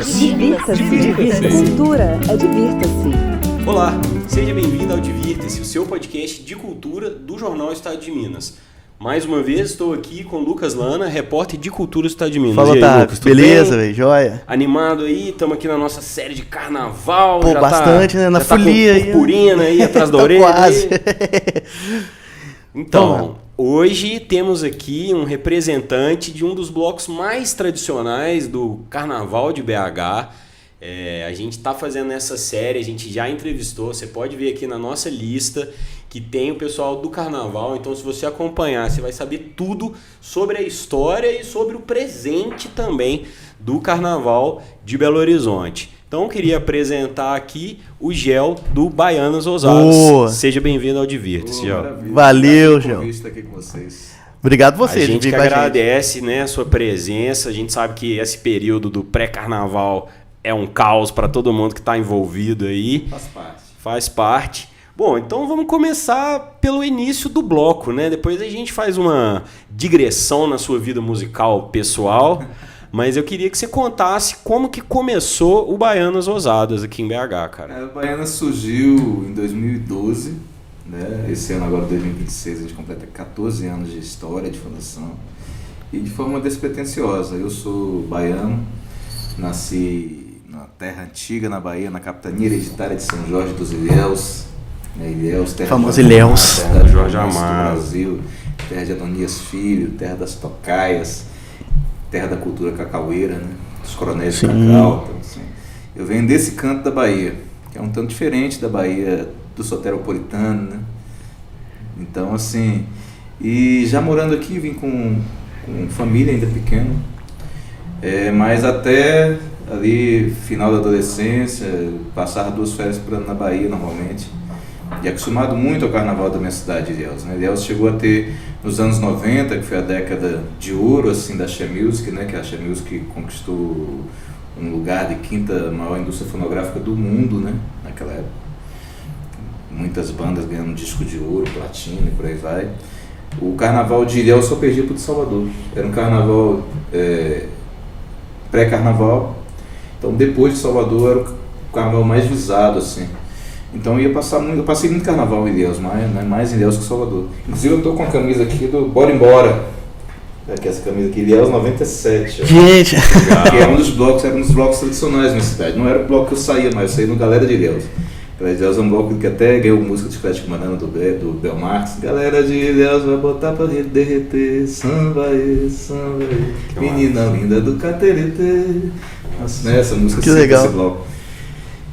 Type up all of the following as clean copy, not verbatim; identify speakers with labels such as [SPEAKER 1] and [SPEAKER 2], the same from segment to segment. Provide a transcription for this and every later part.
[SPEAKER 1] Divirta-se. Cultura é divirta-se.
[SPEAKER 2] Olá, seja bem-vindo ao Divirta-se, o seu podcast de cultura do Jornal Estado de Minas. Mais uma vez estou aqui com o Lucas Lana, repórter de cultura do Estado de Minas.
[SPEAKER 3] Fala, Otávio. Beleza, velho? Joia?
[SPEAKER 2] Animado aí, estamos aqui na nossa série de carnaval.
[SPEAKER 3] Pô,
[SPEAKER 2] já
[SPEAKER 3] bastante, né? Na folia
[SPEAKER 2] aí. Purpurina aí atrás da orelha.
[SPEAKER 3] Quase.
[SPEAKER 2] Então, hoje temos aqui um representante de um dos blocos mais tradicionais do Carnaval de BH. A gente está fazendo essa série, a gente já entrevistou, você pode ver aqui na nossa lista que tem o pessoal do Carnaval, então se você acompanhar, você vai saber tudo sobre a história e sobre o presente também do Carnaval de Belo Horizonte. Então eu queria apresentar aqui o Gel do Baianas Ousadas.
[SPEAKER 3] Boa.
[SPEAKER 2] Seja bem-vindo ao Divirta-se, Gel.
[SPEAKER 3] Valeu, Gel.
[SPEAKER 4] Estar aqui com vocês.
[SPEAKER 3] Obrigado você.
[SPEAKER 2] A gente que agradece, né, a sua presença. A gente sabe que esse período do pré-carnaval é um caos para todo mundo que está envolvido aí. Faz parte. Bom, então vamos começar pelo início do bloco, né? Depois a gente faz uma digressão na sua vida musical pessoal. Mas eu queria que você contasse como que começou o Baianas Ousadas aqui em BH, cara.
[SPEAKER 4] O Baianas surgiu em 2012, né? Esse ano agora, 2026, a gente completa 14 anos de história, de fundação. E de forma despretensiosa. Eu sou baiano, nasci na terra antiga, na Bahia, na capitania hereditária de São Jorge dos Ilhéus. Ilhéus, terra
[SPEAKER 3] famoso
[SPEAKER 4] de
[SPEAKER 3] Ilhéus.
[SPEAKER 4] Terra
[SPEAKER 2] de Jorge Amado.
[SPEAKER 4] Do Brasil, terra de Adonias Filho, terra das tocaias, terra da cultura cacaueira, né? Dos coronéis de cacau. Então, assim, eu venho desse canto da Bahia, que é um tanto diferente da Bahia do soteropolitano, né? Então, assim, e já morando aqui, vim com família ainda pequena, mas até ali, final da adolescência, passava 2 férias por ano na Bahia normalmente, e acostumado muito ao carnaval da minha cidade, Ilhéus, né? Ilhéus chegou a ter, nos anos 90, que foi a década de ouro assim, da Axé Music, né? Que a Axé Music conquistou um lugar de 5ª maior indústria fonográfica do mundo, né? Naquela época. Muitas bandas ganhando disco de ouro, platina e por aí vai. O carnaval de Ilhéus só perdia pro de Salvador. Era um carnaval pré-carnaval. Então depois de Salvador era o carnaval mais visado, assim. Então eu passei muito carnaval em Ilhéus, mais em Ilhéus que Salvador. Inclusive eu tô com a camisa aqui do Bora Embora. Aqui, essa camisa aqui, Ilhéus 97.
[SPEAKER 3] Gente!
[SPEAKER 4] Que era um dos blocos tradicionais na cidade. Não era o bloco que eu saía, mas eu saía no Galera de Ilhéus. Galera de Ilhéus é um bloco que até ganhou música de Clético Banana do Bel Marx. Galera de Ilhéus vai botar pra derreter, samba aí, menina linda do Caterete. Nossa, né, essa música
[SPEAKER 3] que legal.
[SPEAKER 4] Esse bloco.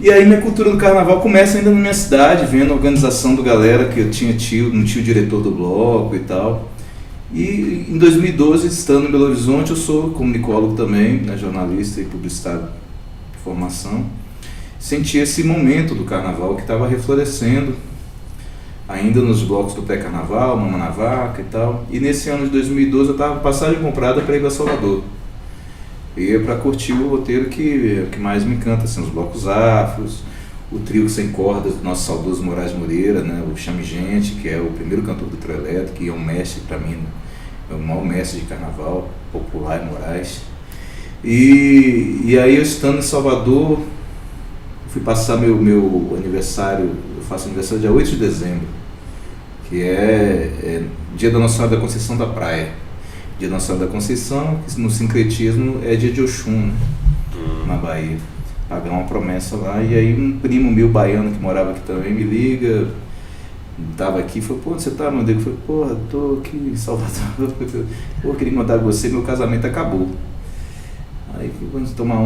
[SPEAKER 4] E aí minha cultura do carnaval começa ainda na minha cidade, vendo a organização do Galera, que eu tinha um tio diretor do bloco e tal. E em 2012, estando em Belo Horizonte, eu sou comunicólogo também, né, jornalista e publicitário de formação. Senti esse momento do carnaval que estava reflorescendo, ainda nos blocos do pré-carnaval, Mama na Vaca e tal. E nesse ano de 2012 eu estava com passagem comprada para ir para Salvador. E para curtir o roteiro que mais me encanta, assim, os blocos afros, o trio sem cordas do nosso saudoso Moraes Moreira, né, o Chame Gente, que é o primeiro cantor do trio elétrico, e é um mestre para mim, é o maior mestre de carnaval popular em Moraes. E aí eu estando em Salvador, fui passar meu aniversário, eu faço aniversário dia 8 de dezembro, que é dia da Nossa Senhora da Conceição da Praia. Dia da Nossa Senhora da Conceição, que no sincretismo é dia de Oxum, né? Na Bahia. Pagar uma promessa lá, e aí um primo meu baiano que morava aqui também me liga, tava aqui, falou, pô, onde você tá, meu Deus? Eu falei, porra, tô aqui em Salvador, pô, eu queria mandar você, meu casamento acabou. Aí vamos tomar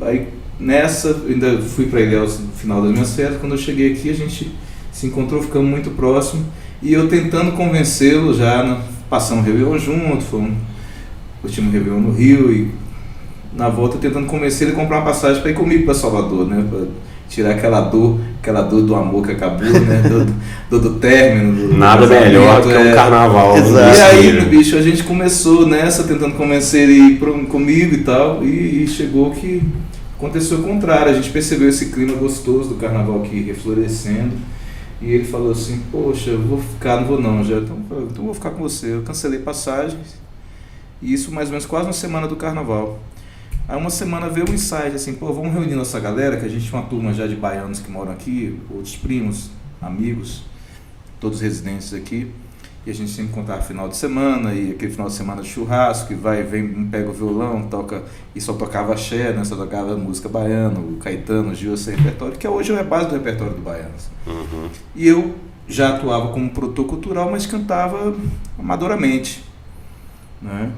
[SPEAKER 4] aí nessa, eu ainda fui pra Ilhéus no final das minhas férias, quando eu cheguei aqui a gente se encontrou, ficamos muito próximos, e eu tentando convencê-lo já, né? Passamos o Réveillon junto, curtimos o Réveillon no Rio, e na volta tentando convencer ele a comprar uma passagem para ir comigo para Salvador, né? Para tirar aquela dor do amor que acabou, né? do término.
[SPEAKER 2] Nada melhor do que um carnaval.
[SPEAKER 3] Exato.
[SPEAKER 4] E aí, bicho, a gente começou nessa, tentando convencer ele a ir comigo e tal, e chegou que aconteceu o contrário. A gente percebeu esse clima gostoso do carnaval aqui reflorescendo. E ele falou assim, poxa, eu vou ficar, não vou não, já. Então eu vou ficar com você. Eu cancelei passagens, e isso mais ou menos quase uma semana do carnaval. Aí uma semana veio um insight assim, pô, vamos reunir nossa galera, que a gente tinha uma turma já de baianos que moram aqui, outros primos, amigos, todos residentes aqui. E a gente sempre encontrava final de semana, e aquele final de semana de churrasco, que vai e vem, um pega o violão, toca, e só tocava axé, né? Só tocava música baiana, o Caetano, o Gil, esse repertório, que hoje é a base do repertório do baiano.
[SPEAKER 2] Uhum.
[SPEAKER 4] E eu já atuava como produtor cultural, mas cantava amadoramente, né?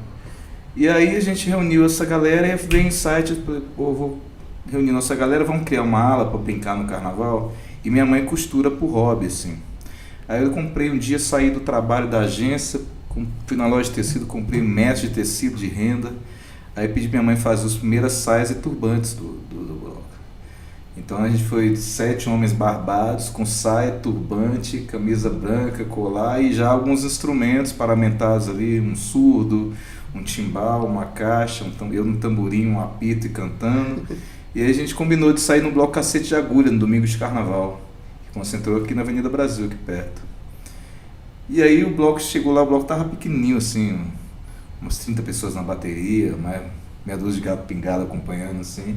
[SPEAKER 4] E aí a gente reuniu essa galera e veio insight, pô, vou reunir nossa galera, vamos criar uma ala para brincar no carnaval. E minha mãe costura por hobby, assim. Aí eu comprei um dia, saí do trabalho da agência, fui na loja de tecido, comprei metros de tecido de renda. Aí pedi pra minha mãe fazer as primeiras saias e turbantes do bloco. Então a gente foi 7 homens barbados, com saia, turbante, camisa branca, colar e já alguns instrumentos paramentados ali, um surdo, um timbal, uma caixa, eu no tamborim, um apito e cantando. E aí a gente combinou de sair no bloco Cacete de Agulha, no domingo de carnaval. Concentrou aqui na Avenida Brasil, aqui perto. E aí o bloco chegou lá, o bloco tava pequenininho assim, umas 30 pessoas na bateria, meia dúzia de gato pingado acompanhando assim.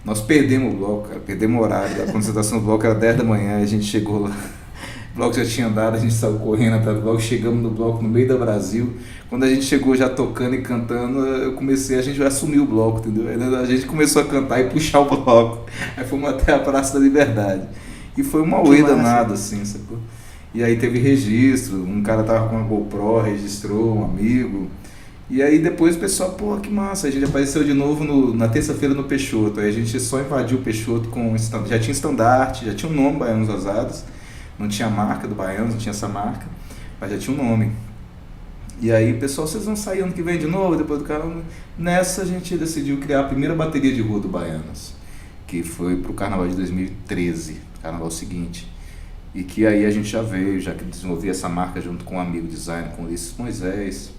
[SPEAKER 4] Nós perdemos o bloco, cara, perdemos o horário, a concentração do bloco era 10 da manhã, a gente chegou lá, o bloco já tinha andado, a gente saiu correndo atrás do bloco, chegamos no bloco no meio da Brasil. Quando a gente chegou já tocando e cantando, a gente assumiu o bloco, entendeu? Aí a gente começou a cantar e puxar o bloco, aí fomos até a Praça da Liberdade. E foi uma auê danada, assim, sacou? E aí teve registro, um cara tava com uma GoPro, registrou um amigo. E aí depois o pessoal, pô, que massa, a gente apareceu de novo na terça-feira no Peixoto. Aí a gente só invadiu o Peixoto com já tinha estandarte, já tinha um nome Baianos Ousados, não tinha a marca do Baianos, não tinha essa marca, mas já tinha um nome. E aí, pessoal, vocês vão sair ano que vem de novo, depois do carnaval. Nessa a gente decidiu criar a primeira bateria de rua do Baianos, que foi pro carnaval de 2013. Carnaval seguinte, e que aí a gente já veio, já que desenvolvi essa marca junto com um amigo designer, com Ulisses Moisés,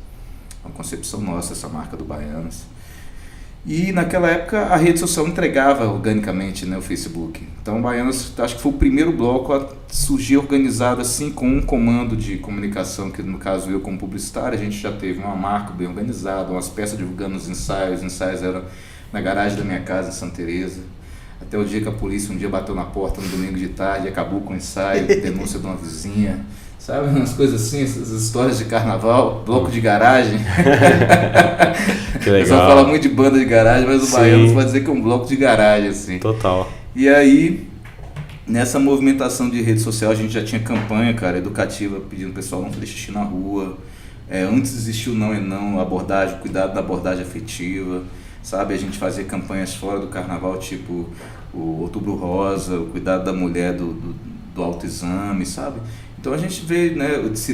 [SPEAKER 4] uma concepção nossa, essa marca do Baianos. E naquela época a rede social entregava organicamente, né, o Facebook. Então o Baianos, acho que foi o primeiro bloco a surgir organizado assim, com um comando de comunicação, que no caso eu como publicitário, a gente já teve uma marca bem organizada, umas peças divulgando os ensaios eram na garagem da minha casa em Santa Teresa. Até o dia que a polícia um dia bateu na porta no domingo de tarde, acabou com o ensaio, denúncia de uma vizinha, sabe? Umas coisas assim, essas histórias de carnaval, bloco de garagem.
[SPEAKER 2] Que legal.
[SPEAKER 4] Só fala muito de banda de garagem, mas o Baianos pode dizer que é um bloco de garagem, assim.
[SPEAKER 2] Total.
[SPEAKER 4] E aí, nessa movimentação de rede social, a gente já tinha campanha, cara, educativa, pedindo o pessoal não fazer xixi na rua. Antes existia o não é não, abordagem, cuidado da abordagem afetiva. Sabe, a gente fazia campanhas fora do carnaval, tipo o Outubro Rosa, o cuidado da mulher do autoexame, sabe? Então a gente veio, né, se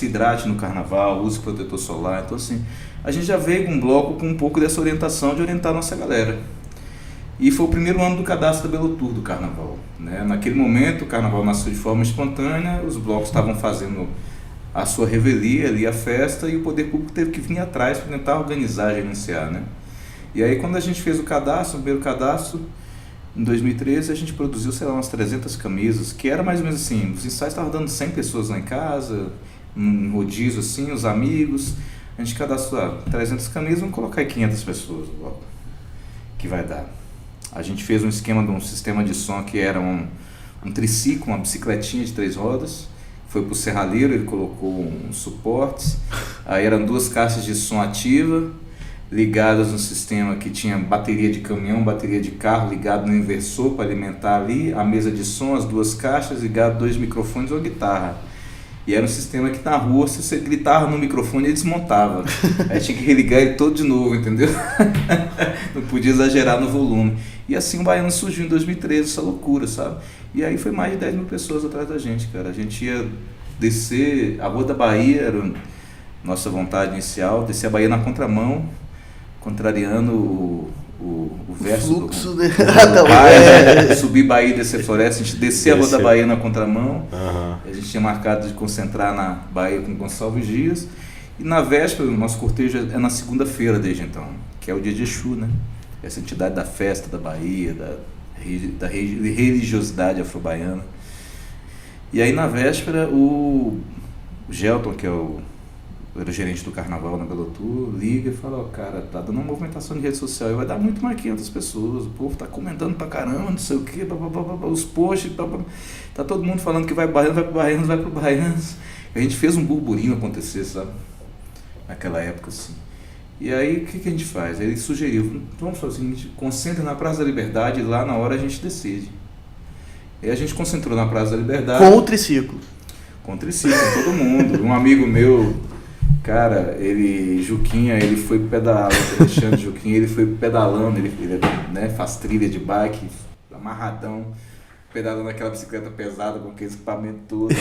[SPEAKER 4] hidrate no carnaval, use protetor solar. Então assim, a gente já veio com um bloco com um pouco dessa orientação de orientar a nossa galera. E foi o primeiro ano do cadastro da Belo Tour do carnaval, né? Naquele momento o carnaval nasceu de forma espontânea, os blocos estavam fazendo a sua revelia ali, a festa, e o poder público teve que vir atrás para tentar organizar, gerenciar, né? E aí quando a gente fez o primeiro cadastro, em 2013, a gente produziu, sei lá, umas 300 camisas, que era mais ou menos assim, os ensaios estavam dando 100 pessoas lá em casa, um rodízio assim, os amigos, a gente cadastrou 300 camisas, vamos colocar aí 500 pessoas logo, que vai dar. A gente fez um esquema de um sistema de som que era um triciclo, uma bicicletinha de 3 rodas, foi pro serralheiro, ele colocou uns suportes, aí eram 2 caixas de som ativa, ligadas no sistema que tinha bateria de caminhão, bateria de carro, ligado no inversor para alimentar ali, a mesa de som, as 2 caixas, ligado 2 microfones ou guitarra. E era um sistema que na rua, se você gritava no microfone, ele desmontava. Aí tinha que religar ele todo de novo, entendeu? Não podia exagerar no volume. E assim o Baiano surgiu em 2013, essa loucura, sabe? E aí foi mais de 10 mil pessoas atrás da gente, cara. A gente ia descer a Rua da Bahia, era nossa vontade inicial, descer a Bahia na contramão, contrariando o verso
[SPEAKER 3] fluxo
[SPEAKER 4] subir Bahia e descer floresta. A gente descia a Rua da Bahia na contramão. A gente tinha marcado de concentrar na Bahia com Gonçalves Dias, e na véspera o nosso cortejo é na segunda-feira desde então, que é o dia de Exu, né? Essa entidade da festa da Bahia, da religiosidade afro-baiana. E aí na véspera o Gelton, que é o era o gerente do carnaval na Belotur, liga e fala, ó, cara, tá dando uma movimentação de rede social e vai dar muito mais 500 pessoas, o povo tá comentando pra caramba, não sei o que, os posts, tá todo mundo falando que vai pro Baianos. A gente fez um burburinho acontecer, sabe? Naquela época, assim. E aí, o que a gente faz? Ele sugeriu, vamos fazer o seguinte, concentre na Praça da Liberdade e lá na hora a gente decide. E a gente concentrou na Praça da Liberdade.
[SPEAKER 3] Com o triciclo.
[SPEAKER 4] Com o triciclo, todo mundo. Um amigo meu, cara, Juquinha, ele foi pedalando, Alexandre Juquinha, ele foi pedalando, ele né, faz trilha de bike, amarradão, pedalando aquela bicicleta pesada com aquele equipamento todo.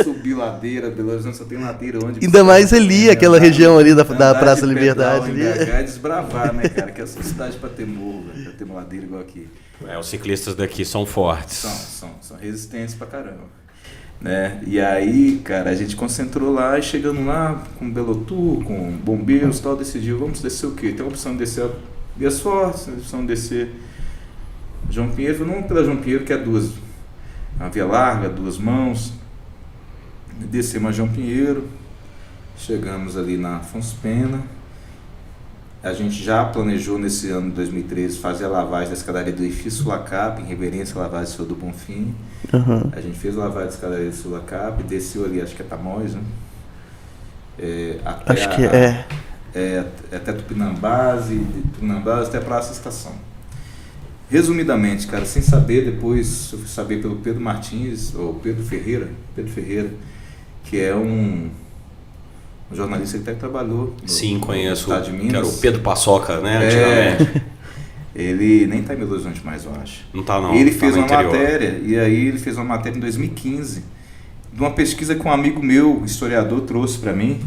[SPEAKER 4] Subir ladeira, Belo Horizonte só tem ladeira onde...
[SPEAKER 3] Ainda mais ali, aquela região ali da Praça da
[SPEAKER 4] de
[SPEAKER 3] Liberdade.
[SPEAKER 4] Ali. Desbravar, né, cara? Que é essa cidade pra ter morro, pra ter uma ladeira igual aqui.
[SPEAKER 2] Os ciclistas daqui são fortes.
[SPEAKER 4] São resistentes pra caramba. Né? E aí, cara, a gente concentrou lá e chegando lá com Belotur, com bombeiros e tal, decidiu, vamos descer o quê? Tem a opção de descer a Vias Fortes, tem a opção de descer João Pinheiro, não pela João Pinheiro, que é uma via larga, 2 mãos. Descemos a João Pinheiro, chegamos ali na Afonso Pena. A gente já planejou nesse ano de 2013 fazer a lavagem da escadaria do edifício Sulacap, em reverência à lavagem do Senhor do Bonfim.
[SPEAKER 3] Uhum.
[SPEAKER 4] A gente fez a lavagem da escadaria do Sulacap, desceu ali, acho que é Tamoios, né? Até Tupinambás, e de Tupinambás até a Praça Estação. Resumidamente, cara, sem saber, depois eu fui saber pelo Pedro Martins, ou Pedro Ferreira, que é um jornalista que até trabalhou
[SPEAKER 2] Sim, conheço,
[SPEAKER 4] Estado de Minas.
[SPEAKER 2] Que era o Pedro Paçoca, né, antigamente.
[SPEAKER 4] Ele nem está em Belo Horizonte mais, eu acho.
[SPEAKER 2] Não está não.
[SPEAKER 4] Ele
[SPEAKER 2] tá
[SPEAKER 4] fez uma
[SPEAKER 2] interior.
[SPEAKER 4] matéria, e aí ele fez uma matéria em 2015, de uma pesquisa que um amigo meu, historiador, trouxe para mim,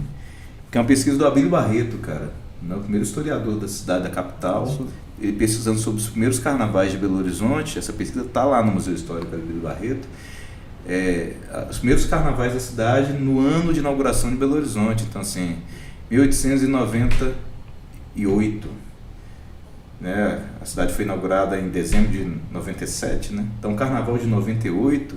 [SPEAKER 4] que é uma pesquisa do Abílio Barreto, cara, né, o primeiro historiador da cidade, da capital. Ele pesquisando sobre os primeiros carnavais de Belo Horizonte. Essa pesquisa está lá no Museu Histórico Abílio Barreto. Os primeiros carnavais da cidade no ano de inauguração de Belo Horizonte. Então, assim, 1898. Né? A cidade foi inaugurada em dezembro de 97. Né? Então, carnaval de 98,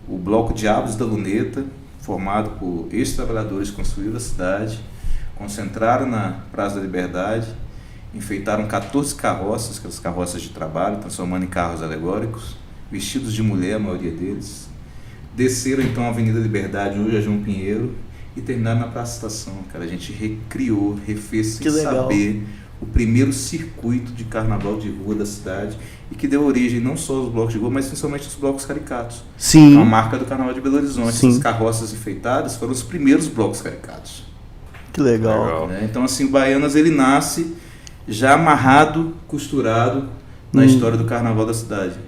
[SPEAKER 4] o Bloco Diabos da Luneta, formado por ex-trabalhadores, construíram a cidade, concentraram na Praça da Liberdade, enfeitaram 14 carroças, aquelas carroças de trabalho, transformando em carros alegóricos, vestidos de mulher, a maioria deles. Desceram então a Avenida Liberdade, hoje a João Pinheiro, e terminaram na Praça Estação. Cara, a gente recriou, refez sem saber o primeiro circuito de carnaval de rua da cidade, e que deu origem não só aos blocos de rua, mas principalmente aos blocos caricatos.
[SPEAKER 3] Sim.
[SPEAKER 4] É uma marca do Carnaval de Belo Horizonte.
[SPEAKER 3] Sim.
[SPEAKER 4] Essas carroças enfeitadas foram os primeiros blocos caricatos.
[SPEAKER 3] Que legal.
[SPEAKER 4] Né? Então, assim, o Baianas, ele nasce já amarrado, costurado na história do carnaval da cidade.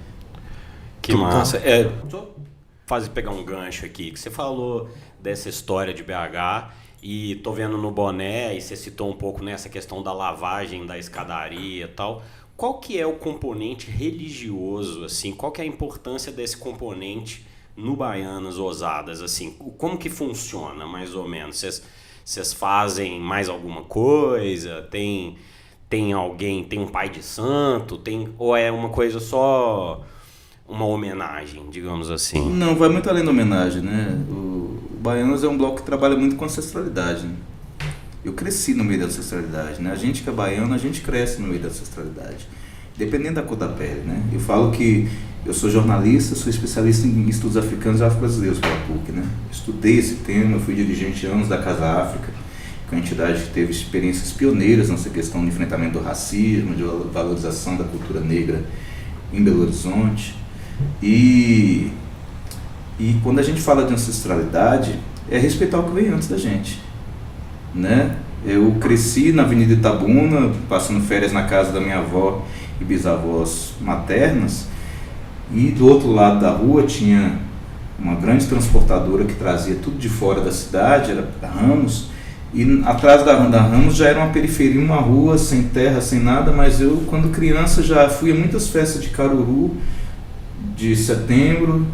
[SPEAKER 2] Que massa. Só pegar um gancho aqui, que você falou dessa história de BH e tô vendo no boné, e você citou um pouco nessa questão da lavagem da escadaria e tal. Qual que é o componente religioso, assim? Qual que é a importância desse componente no Baianas Ousadas, assim? Como que funciona, mais ou menos? Vocês fazem mais alguma coisa? Tem alguém, tem um pai de santo, ou é uma coisa só, uma homenagem, digamos assim?
[SPEAKER 4] Não, vai muito além da homenagem, né? O Baianas é um bloco que trabalha muito com ancestralidade, né? Eu cresci no meio da ancestralidade, né? A gente que é baiano, a gente cresce no meio da ancestralidade, dependendo da cor da pele, né? Eu falo que eu sou jornalista, sou especialista em estudos africanos e afro-brasileiros pela PUC, né? Estudei esse tema, fui dirigente anos da Casa África, que é uma entidade que teve experiências pioneiras nessa questão de enfrentamento do racismo, de valorização da cultura negra em Belo Horizonte. E quando a gente fala de ancestralidade, é respeitar o que veio antes da gente, né? Eu cresci na Avenida Itabuna, passando férias na casa da minha avó e bisavós maternas, e do outro lado da rua tinha uma grande transportadora que trazia tudo de fora da cidade, era Ramos. E atrás da Ramos já era uma periferia, uma rua sem terra, sem nada, mas eu, quando criança, já fui a muitas festas de Caruru, de setembro,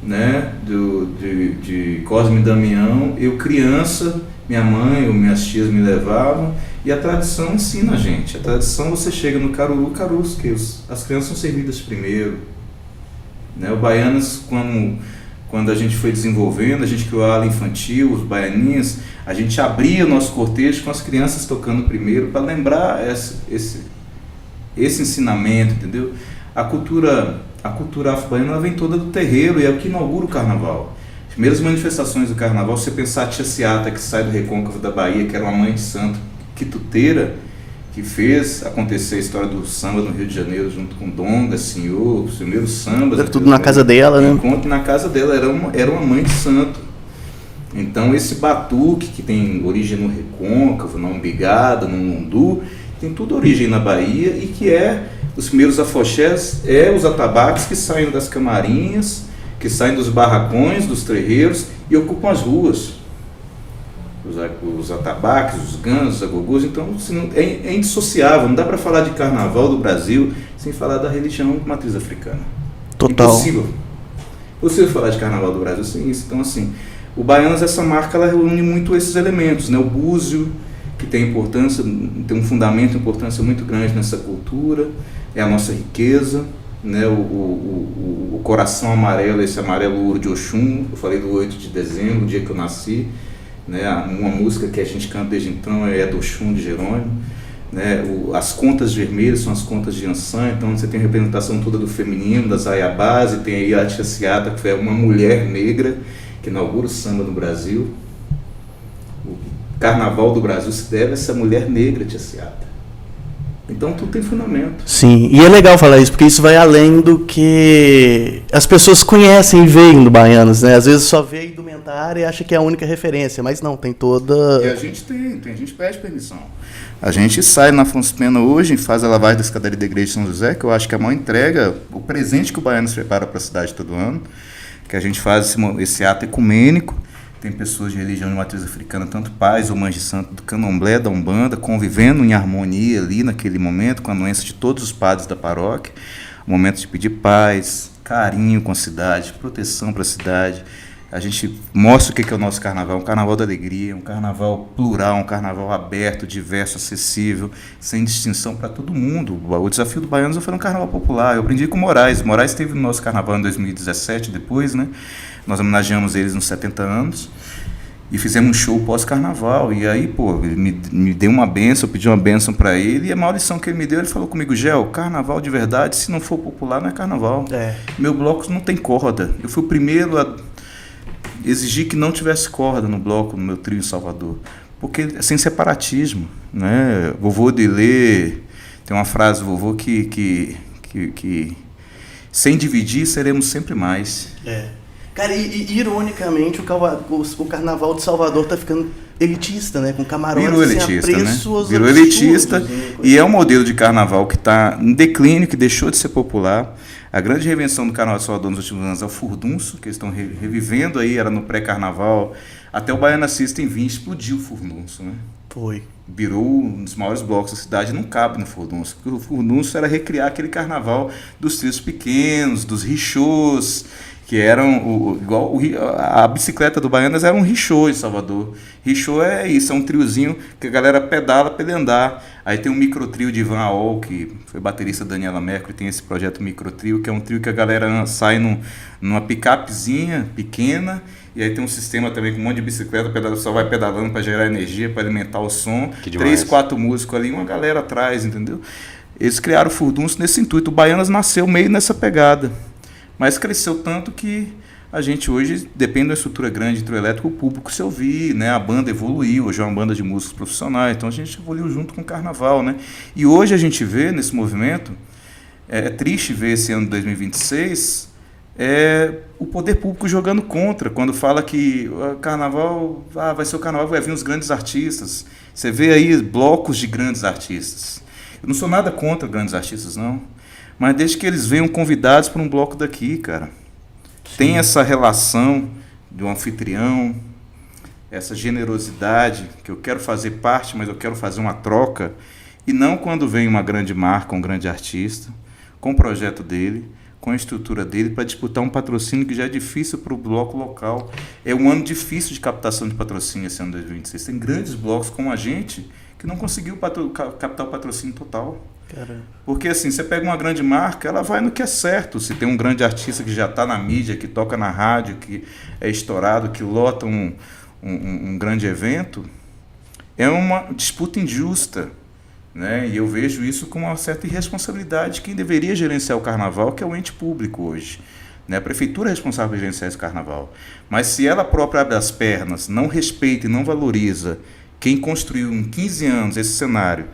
[SPEAKER 4] né, de Cosme e Damião. Eu, criança, minha mãe ou minhas tias me levavam, e a tradição ensina a gente. A tradição, você chega no Caruru, que as crianças são servidas primeiro. Né? O Baianas, quando a gente foi desenvolvendo, a gente criou a ala infantil, os baianinhos, a gente abria o nosso cortejo com as crianças tocando primeiro para lembrar esse ensinamento, entendeu? A cultura afro-baiana vem toda do terreiro e é o que inaugura o carnaval. As primeiras manifestações do carnaval, se você pensar a tia Ciata, que sai do recôncavo da Bahia, que era uma mãe de santo quituteira, que fez acontecer a história do samba no Rio de Janeiro, junto com Donga, Senhor, os primeiros sambas.
[SPEAKER 3] Era tudo na casa dela, né?
[SPEAKER 4] Encontro na casa dela, era uma mãe de santo. Então esse batuque, que tem origem no recôncavo, na umbigada, no mundu, tem tudo origem na Bahia e que os primeiros afoxés, os atabaques que saem das camarinhas, que saem dos barracões, dos terreiros e ocupam as ruas. Os atabaques, os gansos, os agogôs, então é indissociável, não dá para falar de carnaval do Brasil sem falar da religião de matriz africana.
[SPEAKER 3] Total.
[SPEAKER 4] Impossível. Impossível falar de carnaval do Brasil sem isso. Então assim, o Baianos, essa marca, ela reúne muito esses elementos, né? O búzio, que tem importância, tem um fundamento, importância muito grande nessa cultura, é a nossa riqueza, né? O coração amarelo, esse amarelo ouro de Oxum, eu falei do 8 de dezembro, o dia que eu nasci, né? Uma música que a gente canta desde então é do Oxum de Jerônimo, né? As contas vermelhas são as contas de Ançã, então você tem a representação toda do feminino, das aiabás, e tem aí a tia Ciata, que é uma mulher negra que inaugura o samba no Brasil. O carnaval do Brasil se deve a essa mulher negra, tia Ciata. Então tudo tem fundamento.
[SPEAKER 3] Sim, e é legal falar isso, porque isso vai além do que as pessoas conhecem e veem do Baianos, né? Às vezes só vê a indumentária e acha que é a única referência, mas não, tem toda...
[SPEAKER 4] E a gente a gente pede permissão. A gente sai na Afonso Pena hoje, faz a lavagem da escadaria da Igreja de São José, que eu acho que é a maior entrega, o presente que o Baianos prepara para a cidade todo ano, que a gente faz esse ato ecumênico. Tem pessoas de religião de matriz africana, tanto pais ou mães de santo do candomblé, da umbanda, convivendo em harmonia ali naquele momento, com a anuência de todos os padres da paróquia. Um momento de pedir paz, carinho com a cidade, proteção para a cidade. A gente mostra o que é o nosso carnaval, um carnaval da alegria, um carnaval plural, um carnaval aberto, diverso, acessível, sem distinção para todo mundo. O desafio do Baianos foi um carnaval popular. Eu aprendi com o Moraes. Moraes esteve no nosso carnaval em 2017, depois, né? Nós homenageamos eles nos 70 anos e fizemos um show pós-carnaval. E aí, ele me deu uma bênção, eu pedi uma bênção para ele. E a maior lição que ele me deu, ele falou comigo: Gel, carnaval de verdade, se não for popular, não é carnaval. Meu bloco não tem corda. Eu fui o primeiro a exigir que não tivesse corda no bloco, no meu trio em Salvador. Porque é sem separatismo, né? Vovô Delê, tem uma frase do vovô que sem dividir seremos sempre mais.
[SPEAKER 3] Cara, e ironicamente o carnaval de Salvador tá ficando elitista, né? Com camarotes.
[SPEAKER 4] Virou elitista, né? Virou elitista, e é um modelo de carnaval que está em declínio, que deixou de ser popular. A grande reinvenção do Carnaval de Salvador nos últimos anos é o furdunço, que eles estão revivendo aí, era no pré-carnaval. Até o Baiana System 20 explodiu o furdunço, né?
[SPEAKER 3] Foi.
[SPEAKER 4] Virou um dos maiores blocos da cidade, não cabe no furdunço. Porque o furdunço era recriar aquele carnaval dos trios pequenos, dos rixôs, que eram a bicicleta do Baianas era um rixô em Salvador. Rixô é isso, é um triozinho que a galera pedala para ele andar. Aí tem um microtrio de Ivan Aol, que foi baterista da Daniela Mercury, tem esse projeto microtrio, que é um trio que a galera sai numa picapezinha pequena, e aí tem um sistema também com um monte de bicicleta, só vai pedalando para gerar energia, para alimentar o som. 3, 4 músicos ali, uma galera atrás, entendeu? Eles criaram o furdunço nesse intuito. O Baianas nasceu meio nessa pegada. Mas cresceu tanto que a gente hoje depende de uma estrutura grande de trio elétrico, o público se ouvir, né? A banda evoluiu, hoje é uma banda de músicos profissionais, então a gente evoluiu junto com o carnaval, né? E hoje a gente vê nesse movimento, é triste ver esse ano de 2026, o poder público jogando contra, quando fala que o carnaval, vai ser o carnaval, vai vir os grandes artistas. Você vê aí blocos de grandes artistas. Eu não sou nada contra grandes artistas, não. Mas desde que eles venham convidados para um bloco daqui, cara. Sim. Tem essa relação do anfitrião, essa generosidade, que eu quero fazer parte, mas eu quero fazer uma troca. E não quando vem uma grande marca, um grande artista, com o projeto dele, com a estrutura dele, para disputar um patrocínio que já é difícil para o bloco local. É um ano difícil de captação de patrocínio esse ano de 2026. Tem grandes blocos como a gente, que não conseguiu captar o patrocínio total.
[SPEAKER 3] Caramba.
[SPEAKER 4] Porque assim, você pega uma grande marca, ela vai no que é certo. Se tem um grande artista que já está na mídia, que toca na rádio, que é estourado, que lota um grande evento, é uma disputa injusta, né? E eu vejo isso com uma certa irresponsabilidade de quem deveria gerenciar o carnaval, que é o ente público hoje. Né? A prefeitura é responsável por gerenciar esse carnaval. Mas se ela própria abre as pernas, não respeita e não valoriza quem construiu em 15 anos esse cenário,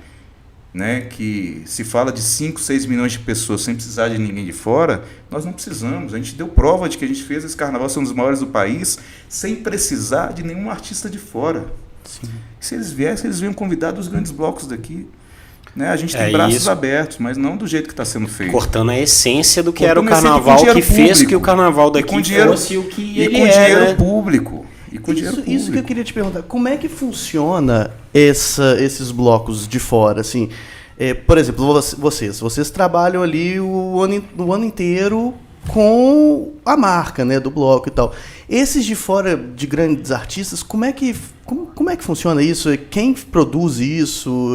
[SPEAKER 4] né, que se fala de 5, 6 milhões de pessoas sem precisar de ninguém de fora, nós não precisamos. A gente deu prova de que a gente fez esse carnaval ser um dos maiores do país sem precisar de nenhum artista de fora.
[SPEAKER 3] Sim.
[SPEAKER 4] Se eles viessem, eles venham convidar dos grandes blocos daqui. Né? A gente tem braços abertos, mas não do jeito que está sendo feito.
[SPEAKER 2] Cortando a essência do que era o carnaval, que fez que o carnaval daqui fosse o que ele é.
[SPEAKER 4] E com dinheiro público.
[SPEAKER 3] Isso que eu queria te perguntar. Como é que funciona esses blocos de fora? Assim, por exemplo, vocês trabalham ali o ano inteiro com a marca, né, do bloco e tal. Esses de fora, de grandes artistas, como é que funciona isso? Quem produz isso?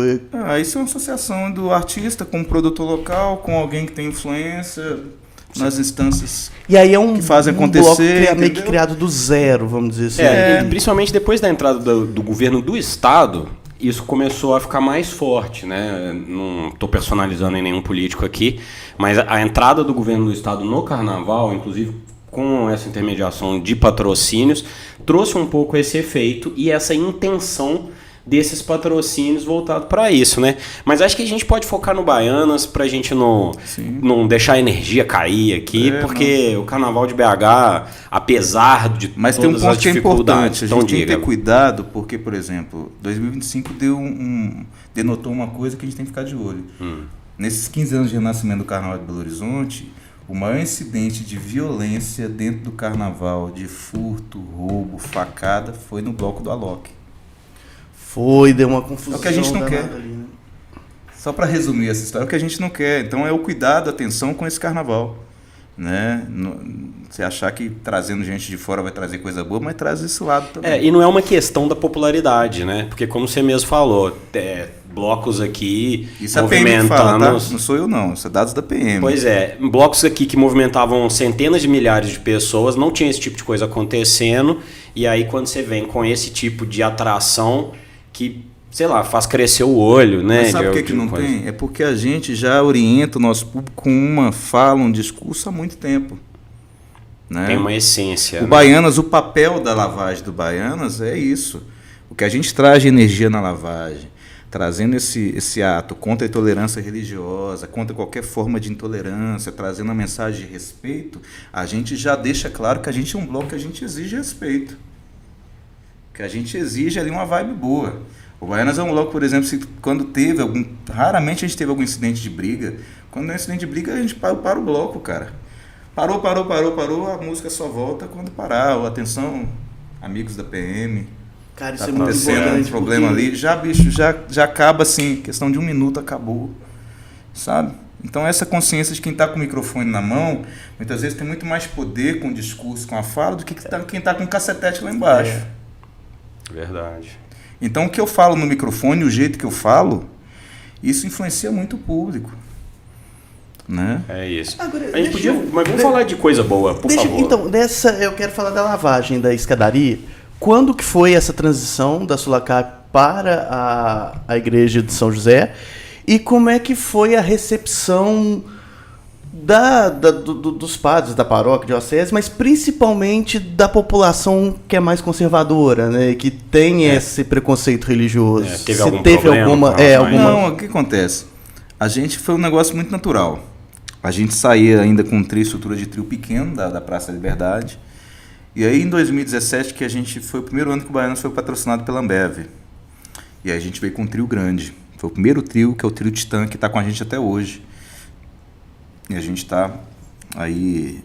[SPEAKER 4] Isso é uma associação do artista com o produtor local, com alguém que tem influência nas instâncias
[SPEAKER 3] e aí
[SPEAKER 4] que fazem acontecer.
[SPEAKER 3] Bloco meio que criado do zero, vamos dizer assim.
[SPEAKER 2] Principalmente depois da entrada do governo do Estado, isso começou a ficar mais forte, né? Não estou personalizando em nenhum político aqui, mas a entrada do governo do Estado no carnaval, inclusive com essa intermediação de patrocínios, trouxe um pouco esse efeito e essa intenção desses patrocínios voltados para isso, né? Mas acho que a gente pode focar no Baianas pra gente não deixar a energia cair aqui, porque o Carnaval de BH, apesar de
[SPEAKER 4] mas
[SPEAKER 2] todas
[SPEAKER 4] tem um
[SPEAKER 2] as
[SPEAKER 4] ponto que é
[SPEAKER 2] dificuldades...
[SPEAKER 4] importante, a gente tem que ter cuidado, porque, por exemplo, 2025 denotou uma coisa que a gente tem que ficar de olho. Nesses 15 anos de renascimento do Carnaval de Belo Horizonte, o maior incidente de violência dentro do Carnaval, de furto, roubo, facada, foi no bloco do Alok.
[SPEAKER 3] Deu uma confusão.
[SPEAKER 4] É o que a gente não quer. Ali, né? Só para resumir essa história, é o que a gente não quer. Então é o cuidado, a atenção com esse carnaval. Né? Você achar que trazendo gente de fora vai trazer coisa boa, mas traz esse lado também.
[SPEAKER 2] E não é uma questão da popularidade, né? Porque como você mesmo falou, blocos aqui
[SPEAKER 4] isso movimentando... Isso a PM fala, tá? Não sou eu não, isso é dados da PM.
[SPEAKER 2] Pois é, blocos aqui que movimentavam centenas de milhares de pessoas, não tinha esse tipo de coisa acontecendo, e aí quando você vem com esse tipo de atração que, sei lá, faz crescer o olho, né?
[SPEAKER 4] Mas sabe por que não tem? É porque a gente já orienta o nosso público com uma fala, um discurso há muito tempo. Né?
[SPEAKER 2] Tem uma essência.
[SPEAKER 4] O Baianas, o papel da lavagem do Baianas é isso. O que a gente traz de energia na lavagem, trazendo esse ato contra a intolerância religiosa, contra qualquer forma de intolerância, trazendo a mensagem de respeito, a gente já deixa claro que a gente é um bloco que a gente exige respeito. Que a gente exige ali uma vibe boa. O Baianas é um bloco, por exemplo, quando teve raramente a gente teve algum incidente de briga. Quando é um incidente de briga, a gente para o bloco, cara. Parou, a música só volta quando parar. Atenção, amigos da PM.
[SPEAKER 3] Cara, isso
[SPEAKER 4] tá
[SPEAKER 3] é muito
[SPEAKER 4] acontecendo um problema ali. Já acaba assim, questão de 1 minuto acabou. Sabe? Então essa consciência de quem está com o microfone na mão, muitas vezes tem muito mais poder com o discurso, com a fala, do que quem está com o cacetete lá embaixo.
[SPEAKER 2] Verdade.
[SPEAKER 4] Então o que eu falo no microfone, o jeito que eu falo, isso influencia muito o público. Né?
[SPEAKER 2] É isso. Agora, mas vamos falar de coisa boa, por favor.
[SPEAKER 3] Então, eu quero falar da lavagem da escadaria. Quando que foi essa transição da Sulacap para a igreja de São José? E como é que foi a recepção dos padres da paróquia diocese, mas principalmente da população que é mais conservadora, né, que tem esse preconceito religioso?
[SPEAKER 2] Teve
[SPEAKER 3] alguma?
[SPEAKER 4] Não, o que acontece? A gente foi um negócio muito natural. A gente saía ainda com estrutura de trio pequeno da Praça da Liberdade. E aí em 2017 que a gente foi o primeiro ano que o Baianas foi patrocinado pela Ambev. E aí a gente veio com um trio grande. Foi o primeiro trio, que é o trio Titã, que está com a gente até hoje. E a gente está aí,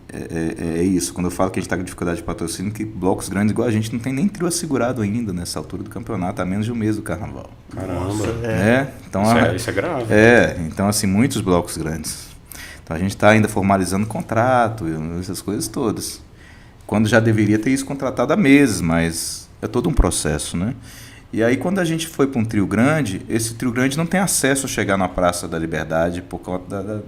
[SPEAKER 4] é isso. Quando eu falo que a gente está com dificuldade de patrocínio, que blocos grandes igual a gente não tem nem trio assegurado ainda nessa altura do campeonato, há menos de um mês do carnaval.
[SPEAKER 2] Caramba.
[SPEAKER 4] Então,
[SPEAKER 2] isso é grave.
[SPEAKER 4] Então assim, muitos blocos grandes. Então a gente está ainda formalizando contrato, essas coisas todas. Quando já deveria ter isso contratado há meses, mas é todo um processo, né? E aí quando a gente foi para um trio grande, esse trio grande não tem acesso a chegar na Praça da Liberdade por conta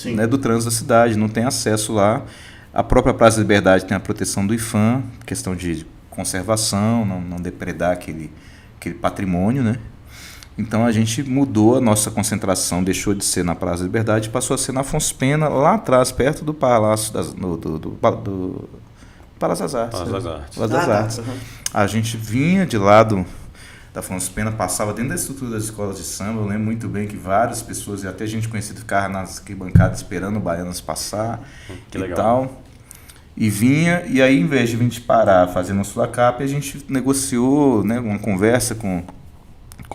[SPEAKER 4] né, do trânsito da cidade, não tem acesso lá. A própria Praça da Liberdade tem a proteção do IPHAN, questão de conservação, não depredar aquele patrimônio, né? Então a gente mudou a nossa concentração, deixou de ser na Praça da Liberdade e passou a ser na Afonso Pena, lá atrás, perto do Palácio do Palácio das Artes. Palácio das Artes.
[SPEAKER 3] Uhum.
[SPEAKER 4] A gente vinha de lá da Afonso Pena, passava dentro da estrutura das escolas de samba. Eu lembro muito bem que várias pessoas, e até gente conhecida, ficavam nas arquibancadas esperando o Baianas passar
[SPEAKER 2] Que
[SPEAKER 4] e
[SPEAKER 2] legal.
[SPEAKER 4] tal. E vinha, e aí em vez de a gente parar fazendo a Sulacap, a gente negociou, né, uma conversa com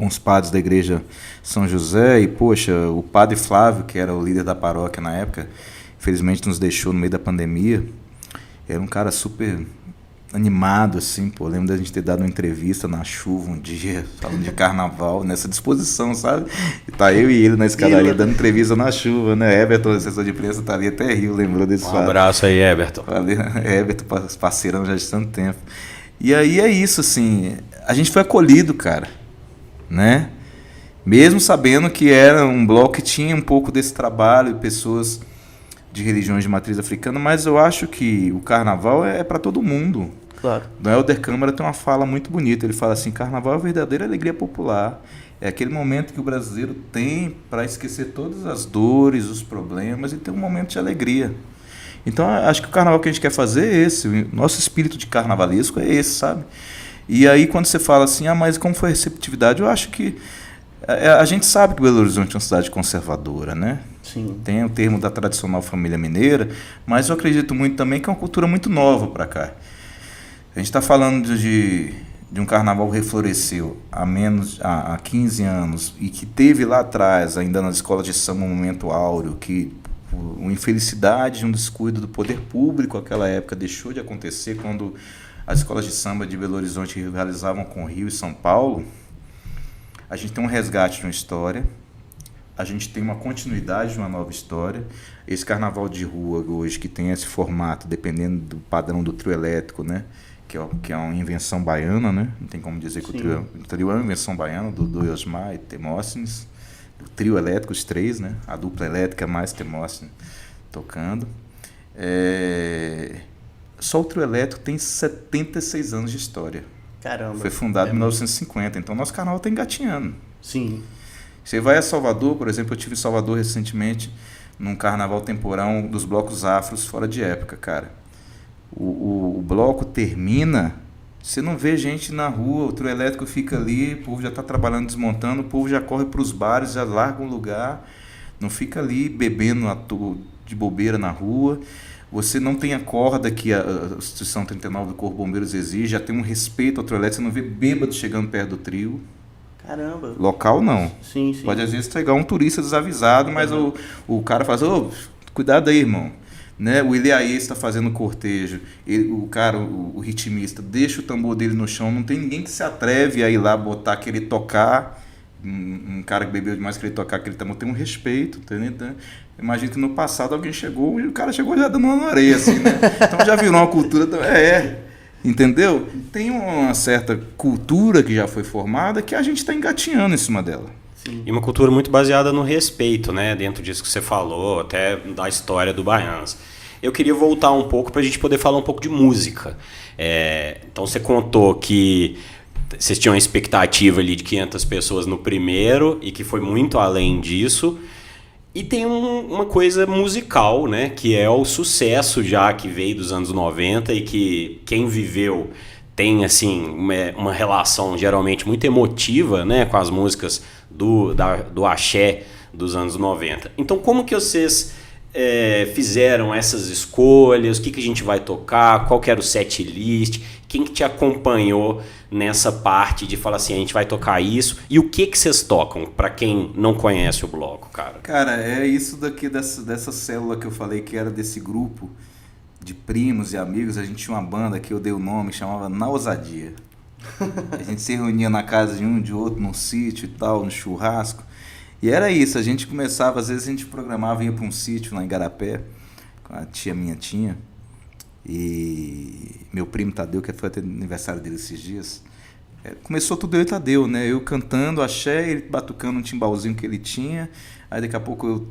[SPEAKER 4] os padres da igreja São José, e poxa, o padre Flávio, que era o líder da paróquia na época, infelizmente nos deixou no meio da pandemia. Era um cara super animado, assim, pô. Eu lembro da gente ter dado uma entrevista na chuva um dia, falando de carnaval, nessa disposição, sabe? E tá eu e ele na escadaria dando entrevista na chuva, né? Everton, assessor de imprensa, tá ali até Rio, lembrou desse
[SPEAKER 2] Um abraço aí, Everton.
[SPEAKER 4] Everton, parceirão já de tanto tempo. E aí é isso, assim, a gente foi acolhido, cara, né? Mesmo sabendo que era um bloco que tinha um pouco desse trabalho, pessoas de religiões de matriz africana, mas eu acho que o carnaval é para todo mundo.
[SPEAKER 3] Claro.
[SPEAKER 4] O Helder Câmara tem uma fala muito bonita, ele fala assim, carnaval é a verdadeira alegria popular, é aquele momento que o brasileiro tem para esquecer todas as dores, os problemas e ter um momento de alegria. Então acho que o carnaval que a gente quer fazer é esse, o nosso espírito de carnavalesco é esse, sabe? E aí quando você fala assim, mas como foi a receptividade, eu acho que a gente sabe que Belo Horizonte é uma cidade conservadora, né?
[SPEAKER 3] Sim.
[SPEAKER 4] Tem o termo da tradicional família mineira, mas eu acredito muito também que é uma cultura muito nova para cá. A gente está falando de um carnaval que refloresceu há 15 anos e que teve lá atrás, ainda nas escolas de samba, um momento áureo, que uma infelicidade, um descuido do poder público naquela época deixou de acontecer quando as escolas de samba de Belo Horizonte rivalizavam com Rio e São Paulo. A gente tem um resgate de uma história, a gente tem uma continuidade de uma nova história. Esse carnaval de rua hoje, que tem esse formato, dependendo do padrão do trio elétrico, né? Que é uma invenção baiana, né? Não tem como dizer que o trio é uma invenção baiana, do Osmar e Temóstenes. O trio elétrico, os três, né? A dupla elétrica mais Temóstenes tocando. Só o trio elétrico tem 76 anos de história.
[SPEAKER 3] Caramba.
[SPEAKER 4] Foi fundado em 1950, então nosso carnaval está engatinhando.
[SPEAKER 3] Sim.
[SPEAKER 4] Você vai a Salvador, por exemplo, eu estive em Salvador recentemente, num carnaval temporão dos blocos afros fora de época, cara. O bloco termina, você não vê gente na rua, o trio elétrico fica ali, o povo já está trabalhando, desmontando, o povo já corre para os bares, já larga um lugar, não fica ali bebendo de bobeira na rua. Você não tem a corda que a Instituição 39 do Corpo de Bombeiros exige, já tem um respeito ao trio elétrico, você não vê bêbado chegando perto do trio.
[SPEAKER 3] Caramba.
[SPEAKER 4] Local não.
[SPEAKER 3] Sim, sim.
[SPEAKER 4] Pode às vezes pegar um turista desavisado, mas o cara fala assim, cuidado aí, irmão. Né? O Ilhaí está fazendo cortejo, o ritmista, deixa o tambor dele no chão, não tem ninguém que se atreve a ir lá botar, querer tocar, um cara que bebeu demais querer tocar aquele tambor, tem um respeito, entendeu? Imagina que no passado alguém chegou e o cara chegou já dando uma na areia, assim, né? Então já virou uma cultura, entendeu? Tem uma certa cultura que já foi formada que a gente está engatinhando em cima dela.
[SPEAKER 3] Sim.
[SPEAKER 2] E uma cultura muito baseada no respeito, né? Dentro disso que você falou, até da história do Baianos. Eu queria voltar um pouco para a gente poder falar um pouco de música. Então você contou que vocês tinham uma expectativa ali de 500 pessoas no primeiro e que foi muito além disso. E tem uma coisa musical, né? Que é o sucesso já que veio dos anos 90 e que quem viveu tem assim uma relação geralmente muito emotiva, né, com as músicas do axé dos anos 90. Então como que vocês fizeram essas escolhas? O que a gente vai tocar? Qual que era o set list? Quem que te acompanhou nessa parte de falar assim, a gente vai tocar isso? E o que vocês tocam, para quem não conhece o bloco, cara?
[SPEAKER 4] Cara, é isso daqui dessa célula que eu falei que era desse grupo de primos e amigos. A gente tinha uma banda que eu dei o nome, chamava Na Ousadia. A gente se reunia na casa de um, de outro, num sítio e tal, no churrasco. E era isso, a gente começava, às vezes a gente programava, ia para um sítio lá em Igarapé, com a tia minha tinha, e meu primo Tadeu, que foi até aniversário dele esses dias, Começou tudo eu e Tadeu, né? Eu cantando axé, ele batucando um timbalzinho que ele tinha. Aí daqui a pouco eu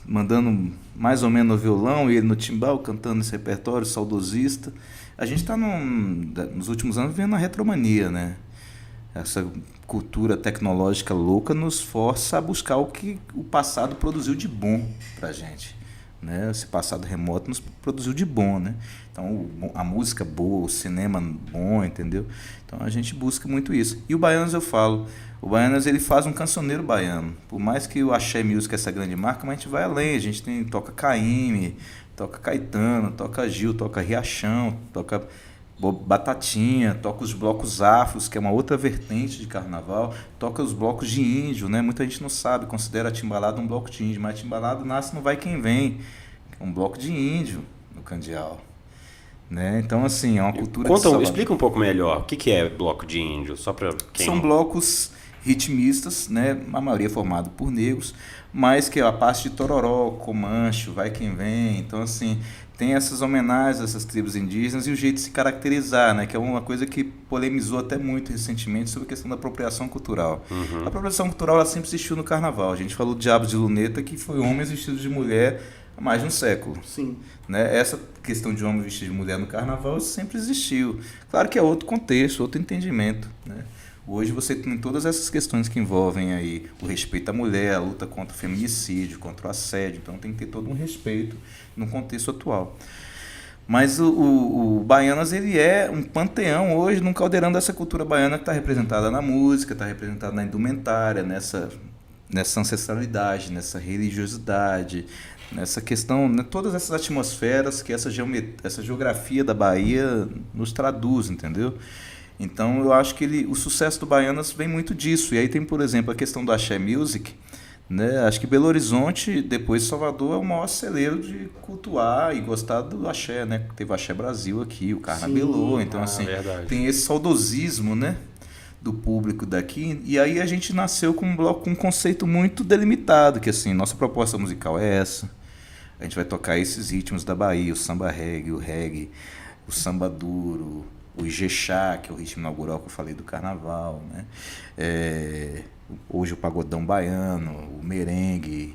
[SPEAKER 4] mandando mais ou menos no violão e ele no timbal, cantando esse repertório saudosista. A gente está nos últimos anos vendo a retromania, né? Essa cultura tecnológica louca nos força a buscar o que o passado produziu de bom pra gente, né? Esse passado remoto nos produziu de bom, né? Então a música boa, o cinema bom, entendeu? Então a gente busca muito isso. E o Baianos eu falo, o Baianos ele faz um cancioneiro baiano. Por mais que o Axé Music é essa grande marca, mas a gente vai além. A gente toca Caymmi, toca Caetano, toca Gil, toca Riachão, toca Batatinha, toca os blocos afros, que é uma outra vertente de carnaval, toca os blocos de índio, né? Muita gente não sabe, considera a timbalada um bloco de índio, mas a timbalada nasce no Vai Quem Vem, é um bloco de índio no Candial, né? Então, assim, é uma cultura
[SPEAKER 2] explica um pouco melhor, o que é bloco de índio, só para quem...
[SPEAKER 4] São blocos ritmistas, né? A maioria formado por negros, mas que é a parte de Tororó, Comanche, Vai Quem Vem, então, assim... Tem essas homenagens a essas tribos indígenas e o jeito de se caracterizar, né? Que é uma coisa que polemizou até muito recentemente sobre a questão da apropriação cultural. A apropriação cultural ela sempre existiu no carnaval. A gente falou do Diabo de Luneta, que foi homens vestidos de mulher há mais de um século.
[SPEAKER 3] Sim.
[SPEAKER 4] Né? Essa questão de homem vestido de mulher no carnaval sempre existiu. Claro que é outro contexto, outro entendimento, né? Hoje você tem todas essas questões que envolvem aí o respeito à mulher, a luta contra o feminicídio, contra o assédio, então tem que ter todo um respeito no contexto atual. Mas o Baianas ele é um panteão hoje num caldeirão dessa cultura baiana que está representada na música, está representada na indumentária, nessa ancestralidade, nessa religiosidade, nessa questão, né, todas essas atmosferas que essa geografia da Bahia nos traduz, entendeu? Então eu acho que o sucesso do Baianas vem muito disso. E aí tem, por exemplo, a questão do Axé Music, né? Acho que Belo Horizonte, depois de Salvador, é o maior celeiro de cultuar e gostar do axé, né? Teve o Axé Brasil aqui, o Carnabelô, então assim,
[SPEAKER 2] verdade.
[SPEAKER 4] Tem esse saudosismo, né, do público daqui. E aí a gente nasceu com um bloco com um conceito muito delimitado, que assim, nossa proposta musical é essa. A gente vai tocar esses ritmos da Bahia, o samba reggae, o samba duro, o Ijexá, que é o ritmo inaugural que eu falei do carnaval, né? Hoje o pagodão baiano, o merengue,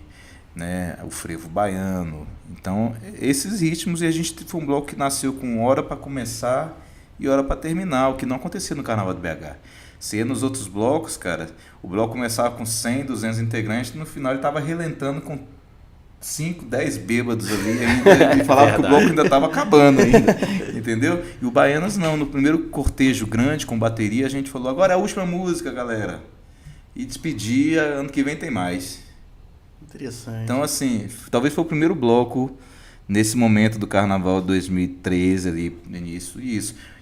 [SPEAKER 4] né? O frevo baiano. Então, esses ritmos, e a gente foi um bloco que nasceu com hora para começar e hora para terminar, o que não acontecia no Carnaval de BH. Se ia nos outros blocos, cara, o bloco começava com 100, 200 integrantes, no final ele estava relentando com 5, 10 bêbados ali ainda, e falava que o bloco ainda estava acabando ainda, entendeu? E o Baianas não, no primeiro cortejo grande com bateria a gente falou, agora é a última música, galera, e despedir, ano que vem tem mais.
[SPEAKER 3] Interessante.
[SPEAKER 4] Então assim, talvez foi o primeiro bloco nesse momento do Carnaval de 2013 ali, no início,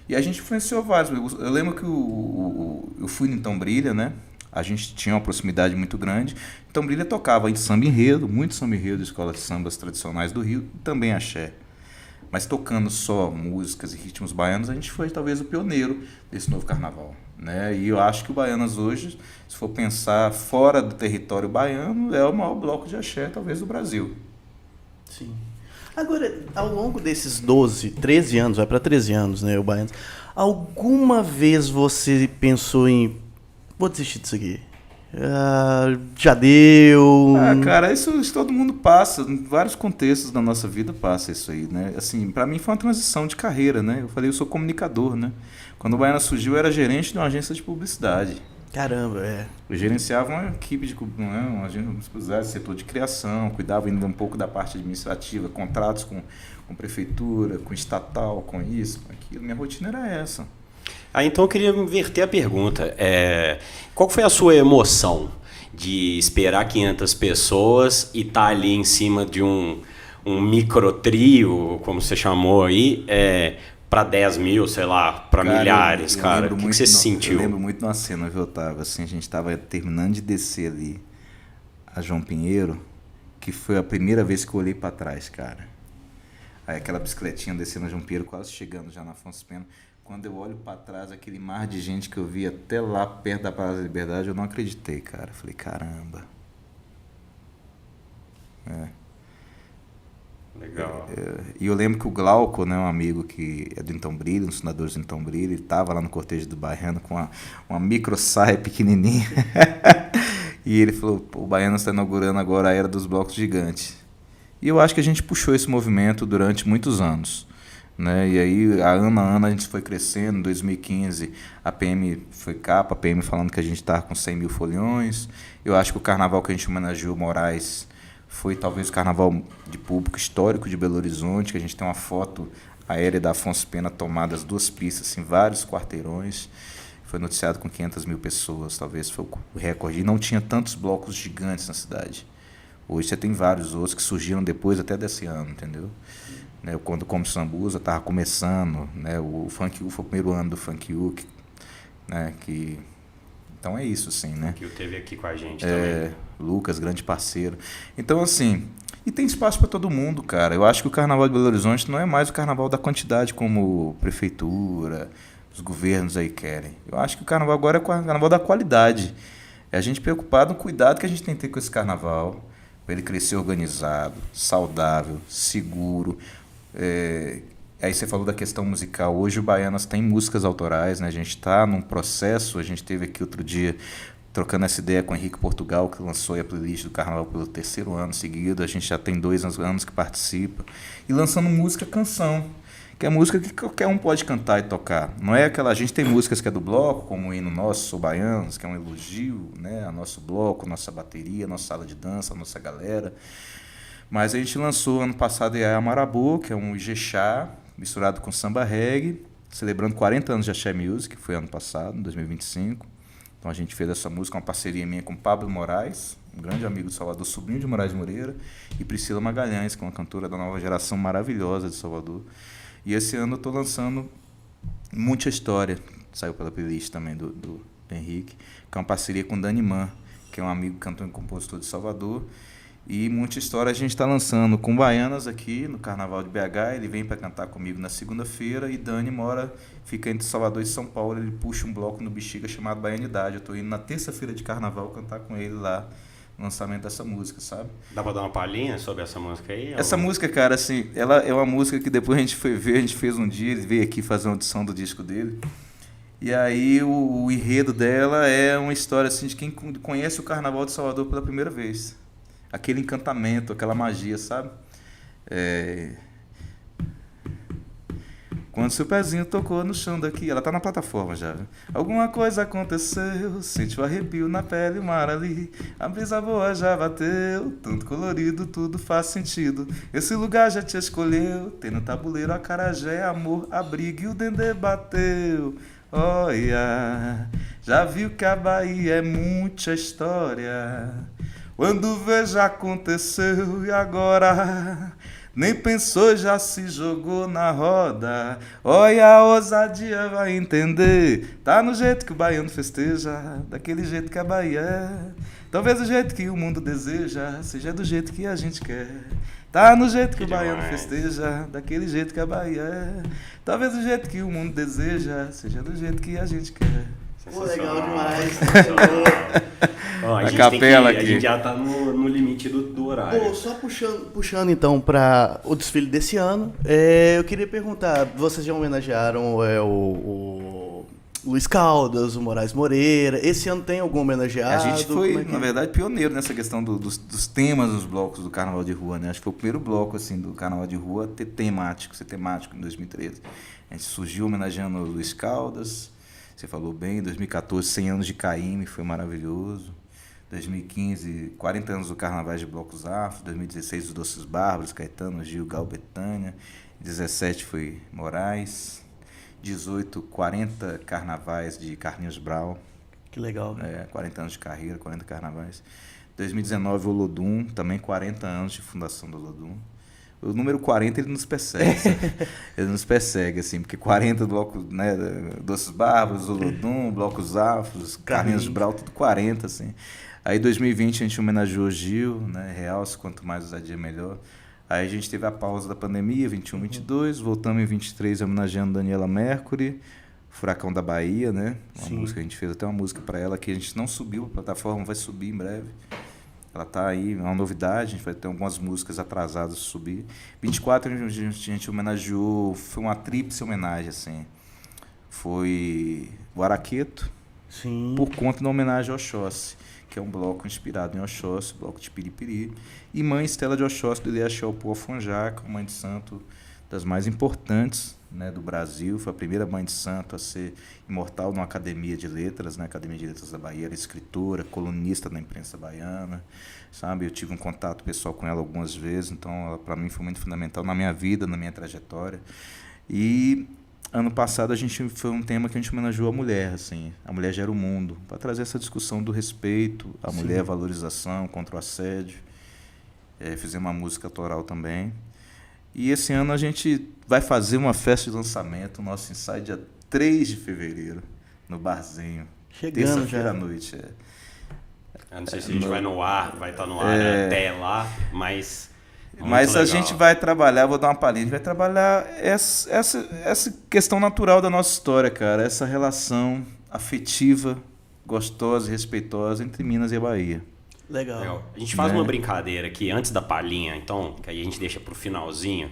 [SPEAKER 4] e a gente influenciou vários. Eu lembro que eu fui no Então Brilha, né? A gente tinha uma proximidade muito grande. Então Brilha tocava em samba enredo, muito samba enredo, escolas de sambas tradicionais do Rio, também axé. Mas tocando só músicas e ritmos baianos, a gente foi talvez o pioneiro desse novo carnaval, né? E eu acho que o Baianas hoje, se for pensar fora do território baiano, é o maior bloco de axé talvez do Brasil.
[SPEAKER 3] Sim. Agora, ao longo desses 12, 13 anos, vai para 13 anos, né, o Baianos, alguma vez você pensou em vou desistir disso aqui? Já deu.
[SPEAKER 4] Cara, isso todo mundo passa, em vários contextos da nossa vida passa isso aí, né? Assim, pra mim foi uma transição de carreira, né? Eu falei, eu sou comunicador, né? Quando o Baiana surgiu, eu era gerente de uma agência de publicidade.
[SPEAKER 3] Caramba,
[SPEAKER 4] Eu gerenciava uma equipe uma agência de publicidade, setor de criação, cuidava ainda um pouco da parte administrativa, contratos com prefeitura, com estatal, com isso, com aquilo. Minha rotina era essa.
[SPEAKER 2] Então eu queria inverter a pergunta. Qual foi a sua emoção de esperar 500 pessoas e estar ali em cima de um microtrio, como você chamou aí, para 10 mil, sei lá, para milhares, cara? O que você sentiu?
[SPEAKER 4] Eu lembro muito de uma cena, viu, Otávio? Assim, a gente estava terminando de descer ali a João Pinheiro, que foi a primeira vez que eu olhei para trás, cara. Aí aquela bicicletinha descendo a João Pinheiro, quase chegando já na Afonso Pena. Quando eu olho para trás, aquele mar de gente que eu vi até lá perto da Praça da Liberdade, eu não acreditei, cara. Falei, caramba.
[SPEAKER 2] Legal.
[SPEAKER 4] E eu lembro que o Glauco, né, um amigo que é do Então Brilho, um dos fundadores do Então Brilho, ele estava lá no cortejo do Baiano com uma micro saia pequenininha. E ele falou, pô, o Baiano está inaugurando agora a era dos blocos gigantes. E eu acho que a gente puxou esse movimento durante muitos anos, né? E aí, ano a ano, a gente foi crescendo. Em 2015, a PM foi capa, a PM falando que a gente estava com 100 mil foliões. Eu acho que o carnaval que a gente homenageou o Moraes foi talvez o carnaval de público histórico de Belo Horizonte, que a gente tem uma foto aérea da Afonso Pena tomada as 2 pistas em vários quarteirões. Foi noticiado com 500 mil pessoas, talvez foi o recorde. E não tinha tantos blocos gigantes na cidade. Hoje você tem vários outros que surgiram depois até desse ano, entendeu? Né, quando o Como Sambuza estava começando, né, o Funk U foi o primeiro ano do Funk U, né, que... Então é isso, assim, né?
[SPEAKER 2] Que teve aqui com a gente também.
[SPEAKER 4] Lucas, grande parceiro. Então, assim, e tem espaço para todo mundo, cara. Eu acho que o Carnaval de Belo Horizonte não é mais o carnaval da quantidade como prefeitura, os governos aí querem. Eu acho que o carnaval agora é o carnaval da qualidade. É a gente preocupado no cuidado que a gente tem que ter com esse carnaval, para ele crescer organizado, saudável, seguro. Aí você falou da questão musical. Hoje o Baianas tem músicas autorais, né? A gente está num processo, a gente teve aqui outro dia trocando essa ideia com o Henrique Portugal, que lançou a playlist do Carnaval pelo 3º ano seguido. A gente já tem 2 anos que participa. E lançando música canção, que é música que qualquer um pode cantar e tocar. Não é aquela... A gente tem músicas que é do bloco, como o hino nosso, Sou Baianos, que é um elogio, né? A nosso bloco, nossa bateria, nossa sala de dança, a nossa galera. Mas a gente lançou ano passado Iaia Marabô, que é um Ijexá, misturado com samba reggae, celebrando 40 anos de Axé Music, que foi ano passado, em 2025. Então a gente fez essa música, uma parceria minha com Pablo Moraes, um grande amigo de Salvador, sobrinho de Moraes Moreira, e Priscila Magalhães, que é uma cantora da nova geração maravilhosa de Salvador. E esse ano eu estou lançando Muita História, saiu pela playlist também do Henrique, que é uma parceria com Dani Man, que é um amigo cantor e compositor de Salvador. E Muita História a gente está lançando com Baianas aqui no Carnaval de BH. Ele vem para cantar comigo na segunda-feira e Dani fica entre Salvador e São Paulo. Ele puxa um bloco no Bexiga chamado Baianidade. Eu estou indo na terça-feira de Carnaval cantar com ele lá no lançamento dessa música, sabe?
[SPEAKER 2] Dá para dar uma palhinha sobre essa música aí?
[SPEAKER 4] Essa música, cara, assim, ela é uma música que depois a gente foi ver, a gente fez um dia, ele veio aqui fazer uma audição do disco dele. E aí o enredo dela é uma história assim de quem conhece o Carnaval de Salvador pela primeira vez. Aquele encantamento, aquela magia, sabe? Quando seu pezinho tocou no chão daqui, ela tá na plataforma já. Alguma coisa aconteceu, sentiu arrepio na pele, o mar ali. A brisa boa já bateu, tanto colorido, tudo faz sentido. Esse lugar já te escolheu, tem no tabuleiro acarajé, amor, abrigo e o dendê bateu. Olha, já viu que a Bahia é muita história. Quando vê já aconteceu e agora nem pensou, já se jogou na roda. Olha a ousadia, vai entender. Tá no jeito que o baiano festeja, daquele jeito que a Bahia é. Talvez o jeito que o mundo deseja seja do jeito que a gente quer. Tá no jeito que o baiano festeja, daquele jeito que a Bahia é. Talvez o jeito que o mundo deseja seja do jeito que a gente quer.
[SPEAKER 3] Pô, legal demais.
[SPEAKER 2] Ó, a gente já tá no limite do horário.
[SPEAKER 3] Pô, só puxando então para o desfile desse ano, eu queria perguntar, vocês já homenagearam o Luiz Caldas, o Moraes Moreira, esse ano tem algum homenageado?
[SPEAKER 4] A gente foi, na verdade, pioneiro nessa questão dos temas dos blocos do Carnaval de Rua, né? Acho que foi o primeiro bloco assim, do Carnaval de Rua a ser temático em 2013. A gente surgiu homenageando o Luiz Caldas, você falou bem, 2014, 100 anos de Caíme, foi maravilhoso. 2015, 40 anos do Carnaval de Blocos Afro. 2016, os Doces Bárbaros, Caetano, Gil, Gal, Betânia. 17 foi Moraes. 18, 40 carnavais de Carlinhos Brau.
[SPEAKER 3] Que legal, né?
[SPEAKER 4] 40 anos de carreira, 40 carnavais. 2019, o Olodum, também 40 anos de fundação do Olodum. O número 40 ele nos persegue, ele nos persegue, assim, porque 40 blocos, né, Doces Bárbaros, Olodum, Blocos Afros, Carlinhos Brau, tudo 40, assim. Aí 2020 a gente homenageou o Gil, né, Realce, quanto mais ousadia melhor. Aí a gente teve a pausa da pandemia, 21, 22, voltamos em 23 homenageando Daniela Mercury, Furacão da Bahia, né, uma música, a gente fez até uma música para ela que a gente não subiu a plataforma, vai subir em breve. Ela tá aí, é uma novidade, a gente vai ter algumas músicas atrasadas subir. 24 a gente homenageou, foi uma tríplice homenagem, assim. Foi o Araqueto,
[SPEAKER 3] Sim.
[SPEAKER 4] por conta da homenagem ao Oxóssi, que é um bloco inspirado em Oxóssi, bloco de Piripiri. E Mãe Estela de Oxóssi, do Ilhéaxelpô Afonjaca, mãe de santo das mais importantes, né, do Brasil. Foi a primeira mãe de santo a ser imortal numa academia de letras, né, Academia de Letras da Bahia. Era escritora, colunista da imprensa baiana, sabe? Eu tive um contato pessoal com ela algumas vezes, então ela para mim foi muito fundamental na minha vida, na minha trajetória. E ano passado foi um tema que a gente homenageou a mulher, assim, a mulher gera o mundo, para trazer essa discussão do respeito à mulher, valorização contra o assédio. Fizemos uma música autoral também. E esse ano a gente vai fazer uma festa de lançamento, o nosso ensaio dia 3 de fevereiro, no Barzinho.
[SPEAKER 3] Chegando
[SPEAKER 4] terça-feira
[SPEAKER 3] já.
[SPEAKER 4] à noite.
[SPEAKER 2] Eu não sei se a gente vai no ar, vai estar no ar até lá, mas...
[SPEAKER 4] Mas a
[SPEAKER 2] legal.
[SPEAKER 4] gente vai trabalhar, vou dar uma palhinha, a gente vai trabalhar essa questão natural da nossa história, cara. Essa relação afetiva, gostosa e respeitosa entre Minas e a Bahia.
[SPEAKER 3] Legal.
[SPEAKER 2] A gente faz uma brincadeira aqui, antes da palhinha, então, que aí a gente deixa pro finalzinho.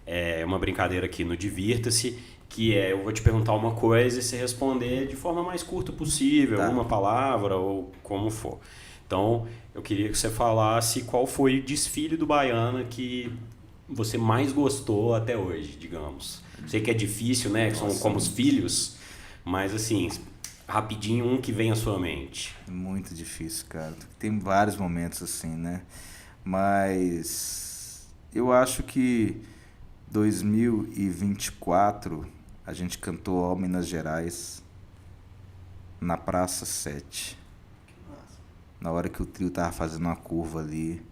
[SPEAKER 2] É uma brincadeira aqui no Divirta-se, que é, eu vou te perguntar uma coisa e você responder de forma mais curta possível,
[SPEAKER 4] Tá.
[SPEAKER 2] uma palavra ou como for. Então, eu queria que você falasse qual foi o desfile do Baiana que você mais gostou até hoje, digamos. Sei que é difícil, né? Que são como os filhos, mas assim, rapidinho, um que vem à sua mente.
[SPEAKER 4] Muito difícil, cara. Tem vários momentos assim, né? Mas eu acho que 2024 a gente cantou Ó Minas Gerais na Praça 7. Na hora que o trio tava fazendo uma curva ali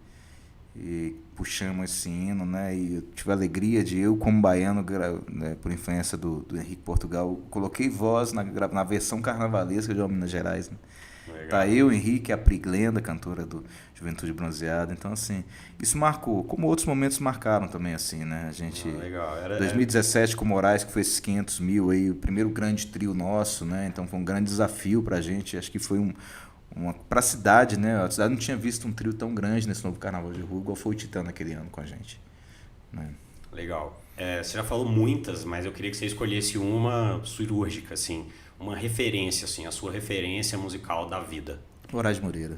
[SPEAKER 4] e puxamos esse hino, né? E eu tive a alegria de eu, como baiano, né, por influência do Henrique Portugal, coloquei voz na versão carnavalesca de Ó Minas Gerais, né?
[SPEAKER 2] Legal.
[SPEAKER 4] Tá eu, o Henrique, a Pri Glenda, cantora do Juventude Bronzeada. Então, assim, isso marcou. Como outros momentos marcaram também, assim, né? A gente...
[SPEAKER 2] Legal.
[SPEAKER 4] 2017 com o Moraes, que foi esses 500 mil aí, o primeiro grande trio nosso, né? Então, foi um grande desafio pra gente. Acho que foi para a cidade, né? A cidade não tinha visto um trio tão grande nesse novo Carnaval de Rua, igual foi o Titã naquele ano com a gente, né?
[SPEAKER 2] Legal. Você já falou muitas, mas eu queria que você escolhesse uma cirúrgica, assim, uma referência, assim, a sua referência musical da vida.
[SPEAKER 4] Horácio Moreira.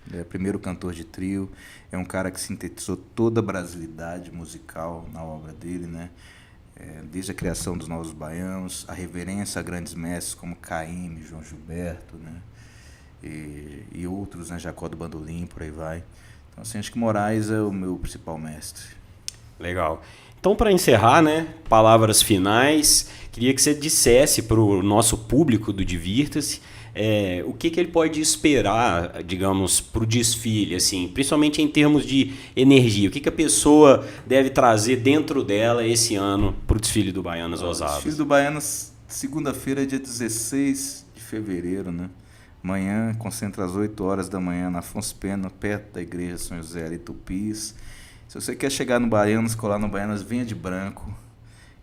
[SPEAKER 4] Ele é o primeiro cantor de trio, é um cara que sintetizou toda a brasilidade musical na obra dele, né? Desde a criação dos Novos Baianos, a reverência a grandes mestres como Caymmi, João Gilberto, né? E outros, né? Jacó do Bandolim, por aí vai. Então, assim, acho que Moraes é o meu principal mestre.
[SPEAKER 2] Legal. Então, para encerrar, né, palavras finais, queria que você dissesse para o nosso público do Divirta-se o que ele pode esperar, digamos, para o desfile, assim, principalmente em termos de energia. O que a pessoa deve trazer dentro dela esse ano para o desfile do Baianas Ousadas?
[SPEAKER 4] O desfile do Baianas, segunda-feira, dia 16 de fevereiro, né? Amanhã, concentra às 8 horas da manhã na Afonso Pena, perto da igreja São José ali, Tupis. Se você quer chegar no Baianas, colar no Baianas, venha de branco,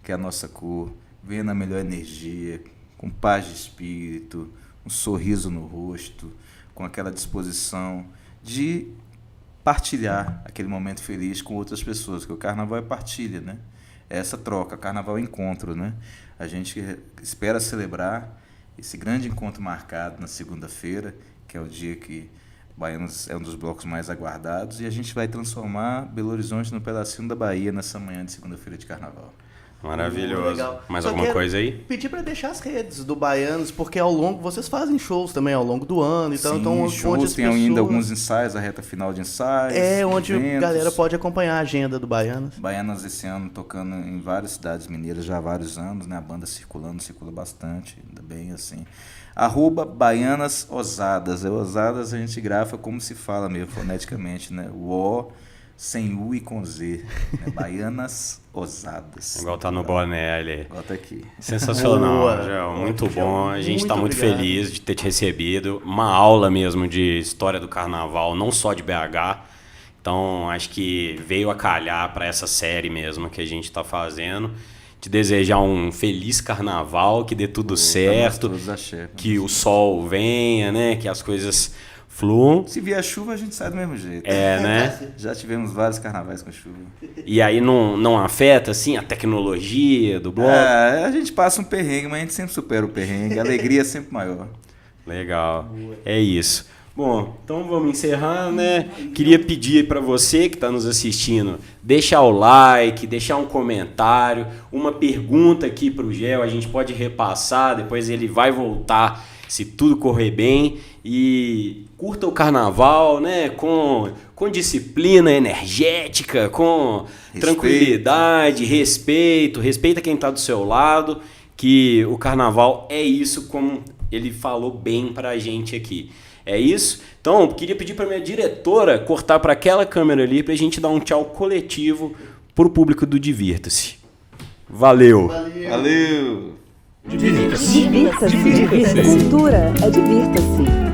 [SPEAKER 4] que é a nossa cor. Venha na melhor energia, com paz de espírito, um sorriso no rosto, com aquela disposição de partilhar aquele momento feliz com outras pessoas, porque o carnaval é partilha, né? É essa troca, carnaval é encontro, né? A gente espera celebrar esse grande encontro marcado na segunda-feira, que é o dia que Baianos é um dos blocos mais aguardados, e a gente vai transformar Belo Horizonte no pedacinho da Bahia nessa manhã de segunda-feira de carnaval.
[SPEAKER 2] Maravilhoso.
[SPEAKER 3] Legal.
[SPEAKER 2] Mais
[SPEAKER 3] Só
[SPEAKER 2] alguma
[SPEAKER 3] quero
[SPEAKER 2] coisa aí?
[SPEAKER 3] Pedir para deixar as redes do Baianos, porque vocês fazem shows também ao longo do ano, então,
[SPEAKER 4] Sim,
[SPEAKER 3] então
[SPEAKER 4] shows,
[SPEAKER 3] onde as
[SPEAKER 4] tem ainda
[SPEAKER 3] pessoas...
[SPEAKER 4] alguns ensaios, a reta final de ensaios.
[SPEAKER 3] onde
[SPEAKER 4] eventos.
[SPEAKER 3] a galera pode acompanhar a agenda do Baianos.
[SPEAKER 4] Baianas esse ano tocando em várias cidades mineiras já há vários anos, né? A banda circula bastante, ainda bem assim. @Baianas Ousadas. Ousadas a gente grafa como se fala mesmo, foneticamente, né? O O sem U e com Z. Né? Baianas Ousadas.
[SPEAKER 2] Igual tá no boné ali.
[SPEAKER 4] Igual tá aqui.
[SPEAKER 2] Sensacional,
[SPEAKER 3] Boa.
[SPEAKER 2] João. Muito bom. A gente
[SPEAKER 3] Muito
[SPEAKER 2] está muito
[SPEAKER 3] obrigado.
[SPEAKER 2] feliz de ter te recebido. Uma aula mesmo de história do carnaval, não só de BH. Então, acho que veio a calhar para essa série mesmo que a gente está fazendo. Te desejar um feliz carnaval, que dê tudo certo,
[SPEAKER 4] Todos axé.
[SPEAKER 2] que o sol venha, né? Que as coisas Flu.
[SPEAKER 4] Se vier chuva, a gente sai do mesmo jeito.
[SPEAKER 2] É, né?
[SPEAKER 4] Já tivemos vários carnavais com chuva.
[SPEAKER 2] E aí não afeta, assim, a tecnologia do bloco?
[SPEAKER 4] A gente passa um perrengue, mas a gente sempre supera o perrengue. A alegria é sempre maior.
[SPEAKER 2] Legal. É isso. Bom, então vamos encerrar, né? Queria pedir para você que está nos assistindo, deixar o like, deixar um comentário, uma pergunta aqui para o Gel, a gente pode repassar, depois ele vai voltar se tudo correr bem. E curta o carnaval, né? Com disciplina energética, com tranquilidade, respeita quem está do seu lado, que o carnaval é isso, como ele falou bem pra gente aqui. É isso? Então, eu queria pedir para minha diretora cortar para aquela câmera ali pra gente dar um tchau coletivo pro público do Divirta-se. Valeu!
[SPEAKER 4] Valeu!
[SPEAKER 1] Divirta-se. Cultura é divirta-se.